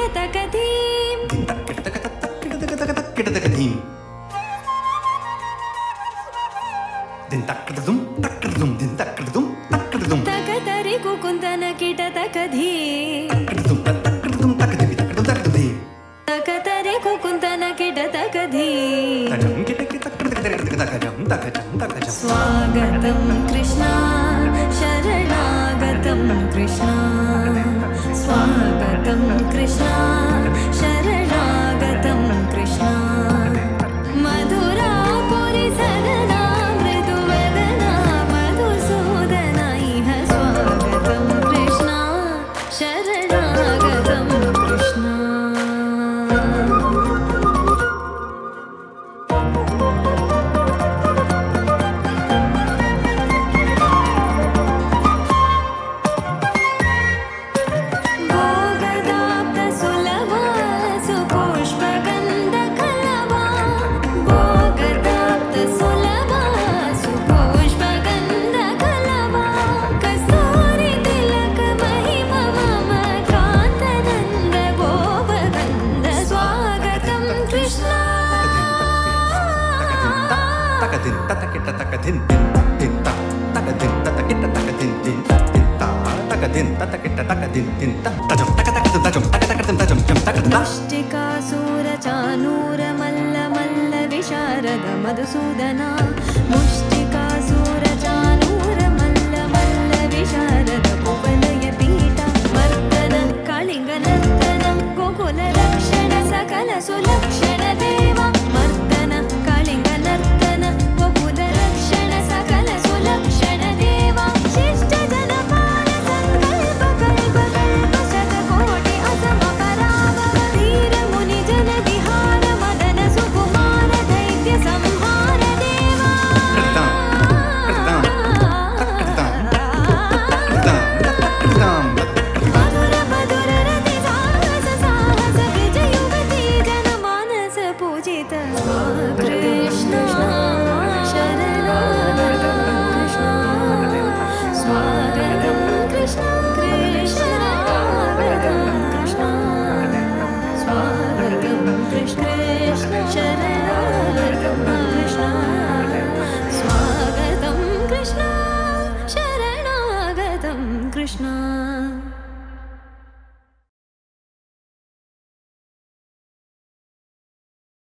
तकधीं तकतरि कुकुन्दन kit तकधीं तकतरि कुकुन्दन kit तकधीं स्वागतं कृष्णा शरणागतं कृष्णा स्वागतं कृष्णा शरणागतं कृष्णा मधुरापुरि सदना मृदुवदना मधुसूदना इह स्वागतं कृष्णा शरणागतं कृष्णा मुष्टिकासूरचानूरमल्लमल्लविशारद मधुसूदना मुष्टिकासूरचानूरमल्लमल्लविशारद कुवलयपीठा मर्दनं कलिङ्गनर्तनं गोकुलरक्षण सकल सुलक्ष